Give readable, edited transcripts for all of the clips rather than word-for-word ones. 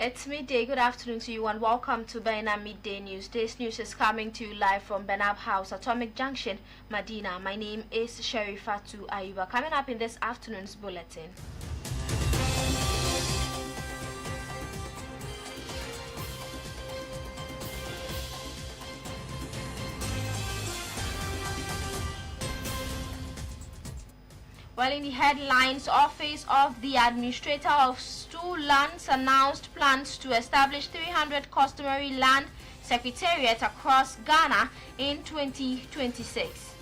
It's midday. Good afternoon to you and welcome to Bena Midday News. This news is coming to you live from Benab House, Atomic Junction, Medina. My name is Sherifatu Ayuba. Coming up in this afternoon's bulletin. Well, in the headlines, Office of the Administrator of Stool Lands announced plans to establish 300 customary land secretariats across Ghana in 2026.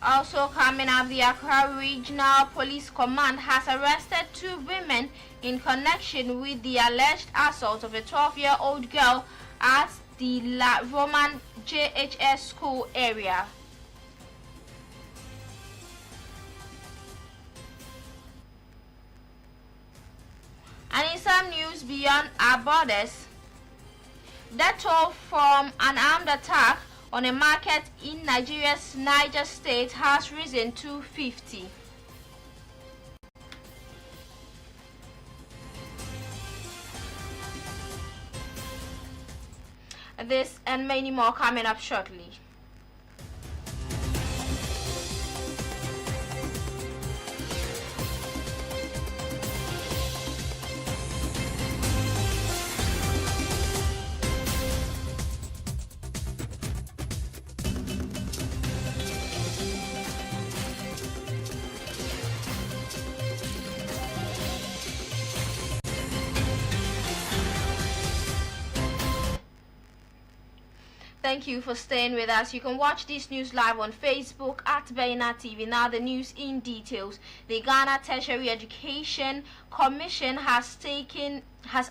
Also coming up, the Accra Regional Police Command has arrested 2 women in connection with the alleged assault of a 12-year-old girl at the La Roman JHS school area. And in some news beyond our borders, death toll from an armed attack on a market in Nigeria's Niger State has risen to 50. This and many more coming up shortly. Thank you for staying with us. You can watch this news live on Facebook at Bena TV. Now the news in details. The Ghana Tertiary Education Commission has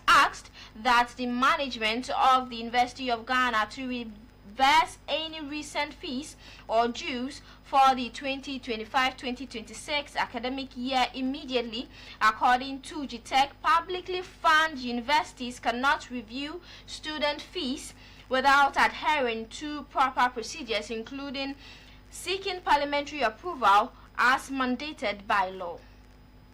asked that the management of the University of Ghana to reverse any recent fees or dues for the 2025-2026 academic year immediately. According to GTEC, publicly funded universities cannot review student fees without adhering to proper procedures, including seeking parliamentary approval as mandated by law.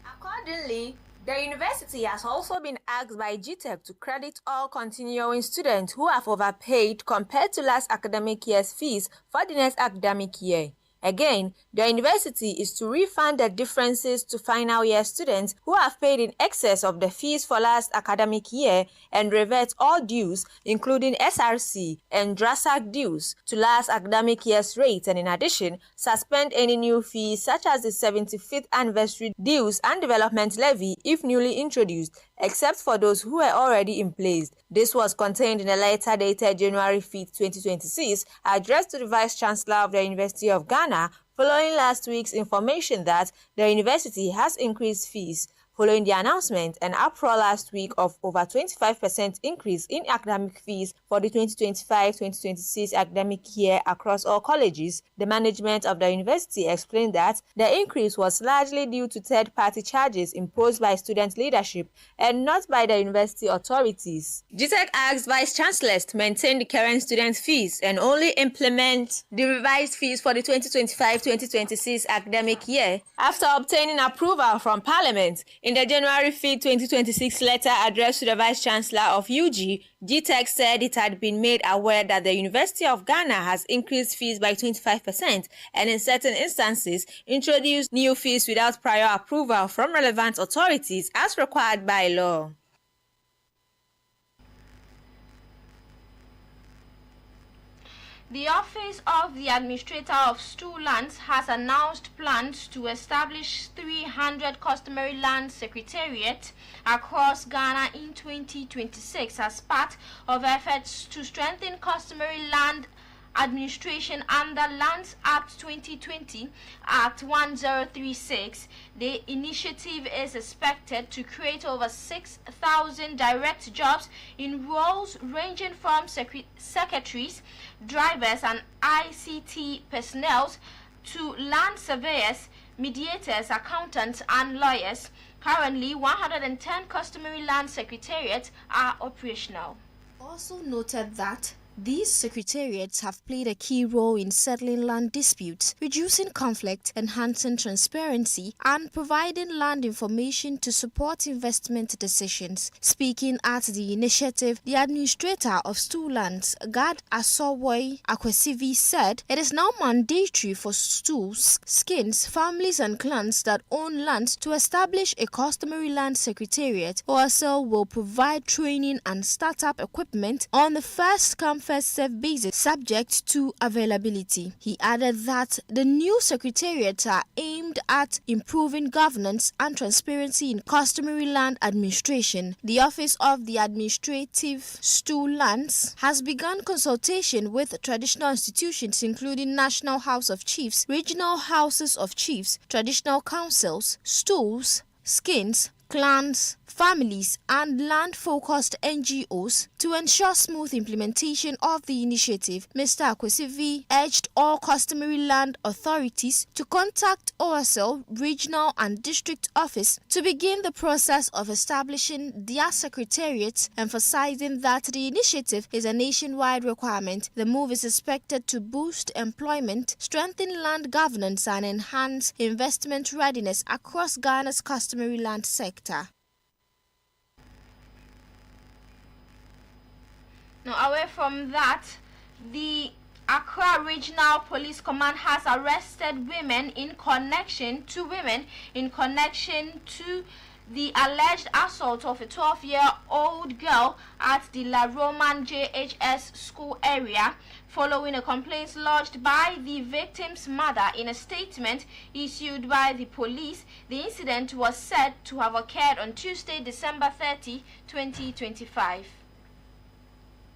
Accordingly, the university has also been asked by GTEC to credit all continuing students who have overpaid compared to last academic year's fees for the next academic year. Again, the university is to refund the differences to final year students who have paid in excess of the fees for last academic year and revert all dues, including SRC and DRASAC dues, to last academic year's rates, and in addition, suspend any new fees such as the 75th anniversary dues and development levy if newly introduced, except for those who were already in place. This was contained in a letter dated January 5, 2026, addressed to the Vice Chancellor of the University of Ghana, following last week's information that the university has increased fees. Following the announcement and uproar last week of over 25% increase in academic fees for the 2025-2026 academic year across all colleges, the management of the university explained that the increase was largely due to third-party charges imposed by student leadership and not by the university authorities. GTEC asked vice chancellors to maintain the current student fees and only implement the revised fees for the 2025-2026 academic year after obtaining approval from Parliament. In the January 5, 2026 letter addressed to the Vice Chancellor of UG, GTEC said it had been made aware that the University of Ghana has increased fees by 25% and in certain instances introduced new fees without prior approval from relevant authorities as required by law. The Office of the Administrator of Stool Lands has announced plans to establish 300 customary land secretariats across Ghana in 2026 as part of efforts to strengthen customary land administration under Lands Act 2020, Act 1036. The initiative is expected to create over 6,000 direct jobs in roles ranging from secretaries, drivers and ICT personnel to land surveyors, mediators, accountants and lawyers. Currently, 110 customary land secretariats are operational. Also noted that These secretariats have played a key role in settling land disputes, reducing conflict, enhancing transparency, and providing land information to support investment decisions. Speaking at the initiative, the administrator of Stool Lands, Gad Asowoy Akwesivi, said it is now mandatory for stools, skins, families and clans that own lands to establish a customary land secretariat. OSL will provide training and startup equipment on the first-come, first-served basis, subject to availability. He added that the new secretariats are aimed at improving governance and transparency in customary land administration. The Office of the Administrative Stool Lands has begun consultation with traditional institutions including National House of Chiefs, Regional Houses of Chiefs, traditional councils, stools, skins, clans, families, and land-focused NGOs to ensure smooth implementation of the initiative. Mr. Akwesivi urged all customary land authorities to contact OSL regional and district office to begin the process of establishing their secretariats, emphasizing that the initiative is a nationwide requirement. The move is expected to boost employment, strengthen land governance, and enhance investment readiness across Ghana's customary land sector. Now, away from that, the Accra Regional Police Command has arrested women in connection to the alleged assault of a 12-year-old girl at the La Roman JHS school area, following a complaint lodged by the victim's mother. In a statement issued by the police, the incident was said to have occurred on Tuesday, December 30, 2025.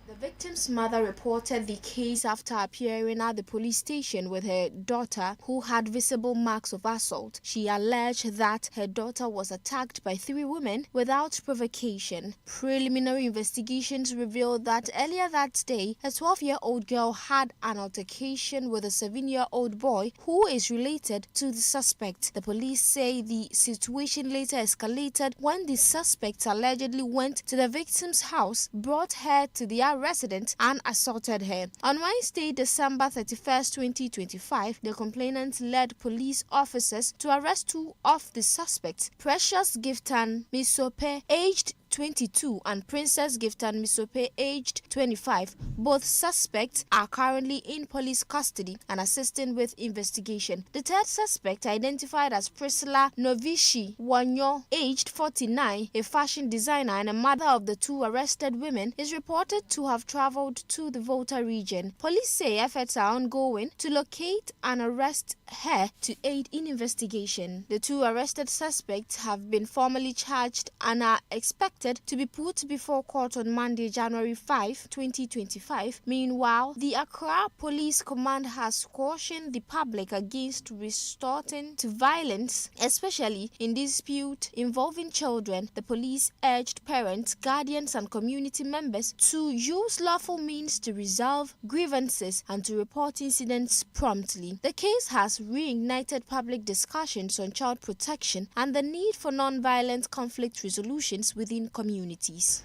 The victim's mother reported the case after appearing at the police station with her daughter, who had visible marks of assault. She alleged that her daughter was attacked by 3 women without provocation. Preliminary investigations revealed that earlier that day, a 12-year-old girl had an altercation with a 7-year-old boy who is related to the suspect. The police say the situation later escalated when the suspect allegedly went to the victim's house, brought her to the resident and assaulted her. On Wednesday, December 31st, 2025, the complainant led police officers to arrest 2 of the suspects, Precious Giftan Misope, aged 22, and Princess Giftan Misope, aged 25. Both suspects are currently in police custody and assisting with investigation. The third suspect, identified as Priscilla Novishi Wanyo, aged 49, a fashion designer and a mother of the 2 arrested women, is reported to have traveled to the Volta region. Police say efforts are ongoing to locate and arrest her to aid in investigation. The 2 arrested suspects have been formally charged and are expected to be put before court on Monday, January 5, 2025. Meanwhile, the Accra Police Command has cautioned the public against resorting to violence, especially in disputes involving children. The police urged parents, guardians, and community members to use lawful means to resolve grievances and to report incidents promptly. The case has reignited public discussions on child protection and the need for non-violent conflict resolutions within communities.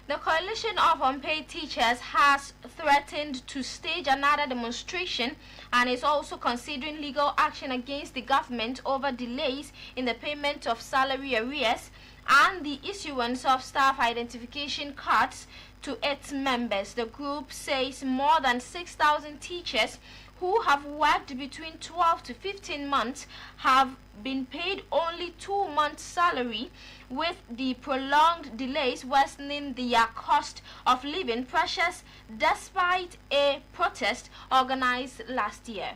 The Coalition of Unpaid Teachers has threatened to stage another demonstration and is also considering legal action against the government over delays in the payment of salary arrears and the issuance of staff identification cards to its members. The group says more than 6,000 teachers who have worked between 12 to 15 months have been paid only 2 months' salary, with the prolonged delays worsening their cost of living pressures despite a protest organized last year.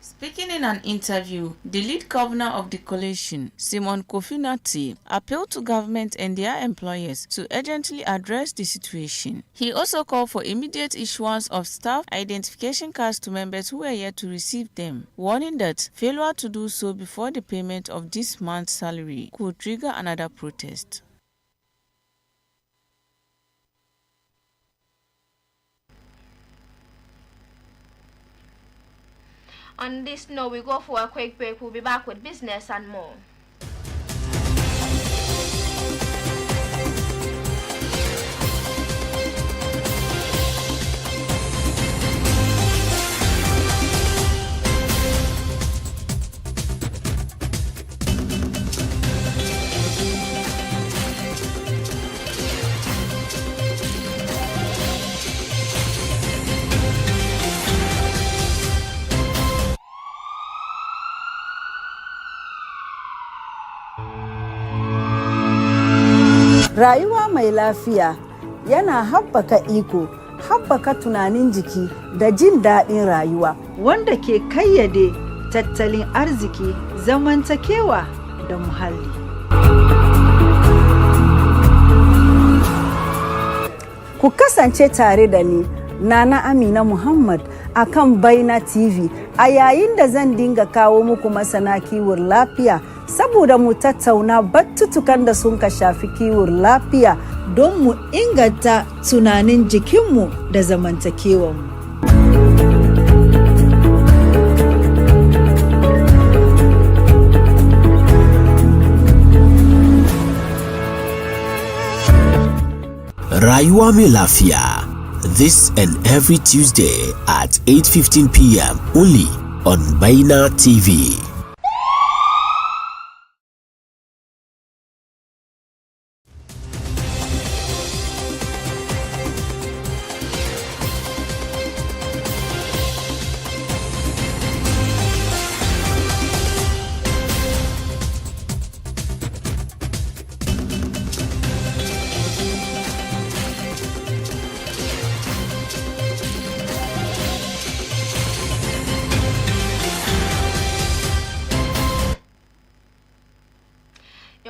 Speaking in an interview, the lead governor of the coalition, Simon Kofi, appealed to government and their employers to urgently address the situation. He also called for immediate issuance of staff identification cards to members who were yet to receive them, warning that failure to do so before the payment of this month's salary could trigger another protest. On this note, we go for a quick break. We'll be back with business and more. Rayuwa mai lafiya yana haɓaka iko, haɓaka tunanin jiki da jin daɗin rayuwa, wanda ke kayyade tattalin arziki, zamantakewa da muhalli. Ku kasance tare da ni, Nana Amina Muhammad, a kan Baina TV, a yayin da zan dinga kawo muku masana kiwon lafiya, saboda mu tattauna batutukan da sun ka shafi kiwon lafiya don mu inganta tunanin jikinmu da zamantakewanmu. Rayuwa mai lafiya. This and every Tuesday at 8:15 p.m. only on Baina TV.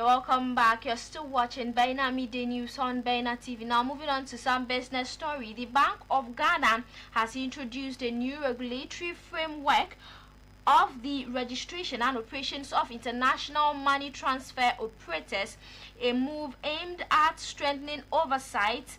Welcome back. You're still watching Baina Midday News on Baina TV. Now moving on to some business story. The Bank of Ghana has introduced a new regulatory framework of the registration and operations of international money transfer operators, a move aimed at strengthening oversight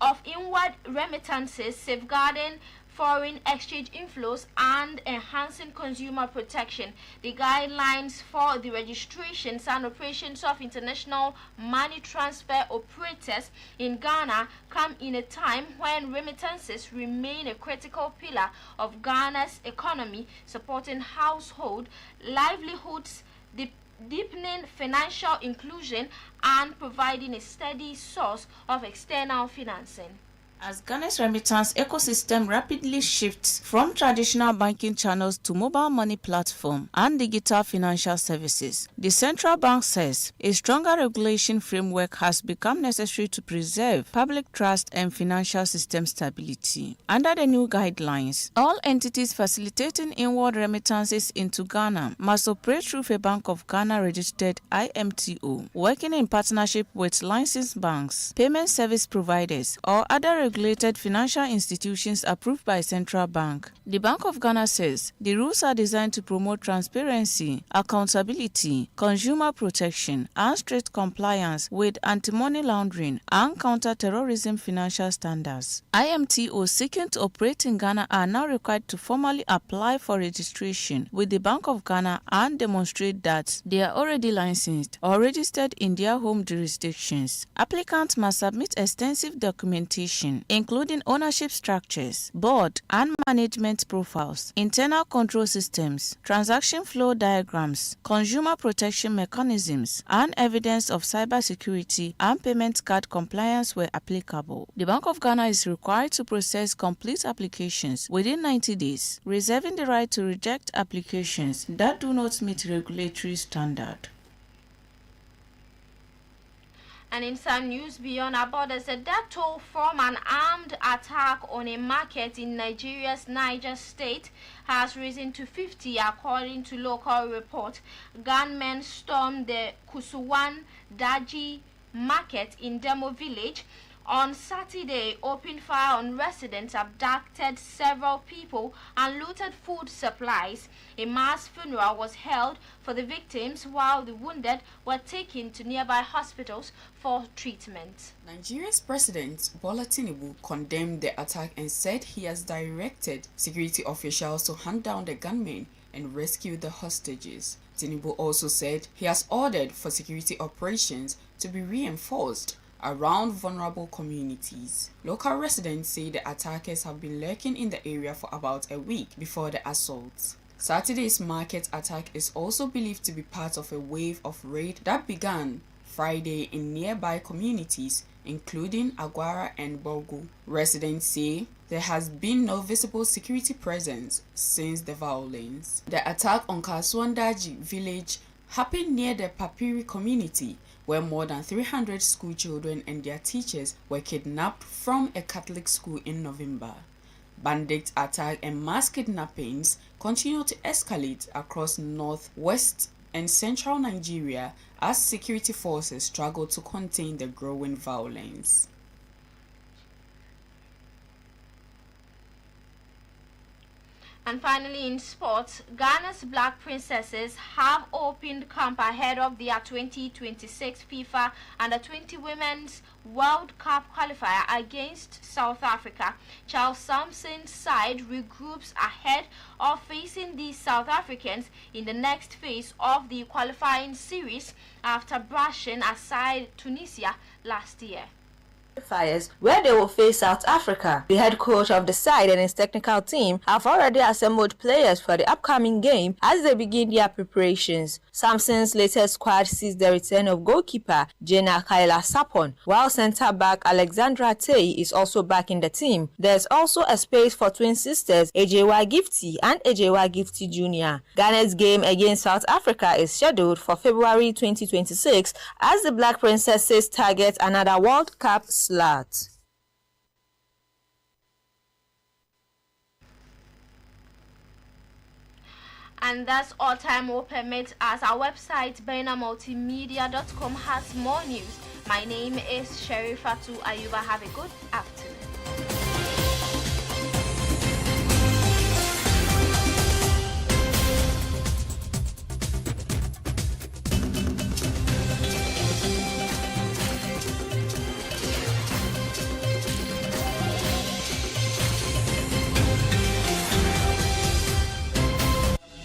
of inward remittances, safeguarding foreign exchange inflows, and enhancing consumer protection. The guidelines for the registrations and operations of international money transfer operators in Ghana come in a time when remittances remain a critical pillar of Ghana's economy, supporting household livelihoods, deepening financial inclusion, and providing a steady source of external financing. As Ghana's remittance ecosystem rapidly shifts from traditional banking channels to mobile money platform and digital financial services, the central bank says a stronger regulation framework has become necessary to preserve public trust and financial system stability. Under the new guidelines, all entities facilitating inward remittances into Ghana must operate through a Bank of Ghana registered IMTO, working in partnership with licensed banks, payment service providers, or other regulated financial institutions approved by Central Bank. The Bank of Ghana says the rules are designed to promote transparency, accountability, consumer protection, and strict compliance with anti-money laundering and counter-terrorism financial standards. IMTOs seeking to operate in Ghana are now required to formally apply for registration with the Bank of Ghana and demonstrate that they are already licensed or registered in their home jurisdictions. Applicants must submit extensive documentation, including ownership structures, board and management profiles, internal control systems, transaction flow diagrams, consumer protection mechanisms, and evidence of cybersecurity and payment card compliance where applicable. The Bank of Ghana is required to process complete applications within 90 days, reserving the right to reject applications that do not meet regulatory standard. And in some news beyond our borders, the death toll from an armed attack on a market in Nigeria's Niger State has risen to 50, according to local report. Gunmen stormed the Kusuwan Daji market in Demo village on Saturday, opened fire on residents, abducted several people, and looted food supplies. A mass funeral was held for the victims, while the wounded were taken to nearby hospitals for treatment. Nigeria's President Bola Tinubu condemned the attack and said he has directed security officials to hunt down the gunmen and rescue the hostages. Tinubu also said he has ordered for security operations to be reinforced around vulnerable communities. Local residents say the attackers have been lurking in the area for about a week before the assault. Saturday's market attack is also believed to be part of a wave of raid that began Friday in nearby communities, including Agwara and Bogu. Residents say there has been no visible security presence since the violence. The attack on Kasuandaji village happened near the Papiri community, where more than 300 school children and their teachers were kidnapped from a Catholic school in November. Bandit attack and mass kidnappings continue to escalate across northwest and central Nigeria as security forces struggle to contain the growing violence. And finally, in sports, Ghana's Black Princesses have opened camp ahead of their 2026 FIFA Under-20 Women's World Cup qualifier against South Africa. Charles Sampson's side regroups ahead of facing the South Africans in the next phase of the qualifying series after brushing aside Tunisia last year. Where they will face South Africa. The head coach of the side and his technical team have already assembled players for the upcoming game as they begin their preparations. Samson's latest squad sees the return of goalkeeper Jena Kaila Sapon, while centre-back Alexandra Tay is also back in the team. There's also a space for twin sisters Ejewa Gifty and Ejewa Gifty Jr. Ghana's game against South Africa is scheduled for February 2026 as the Black Princesses target another World Cup slot. And that's all time will permit, as our website bainamultimedia.com has more news. My name is Sherifatu Ayuba. Have a good afternoon.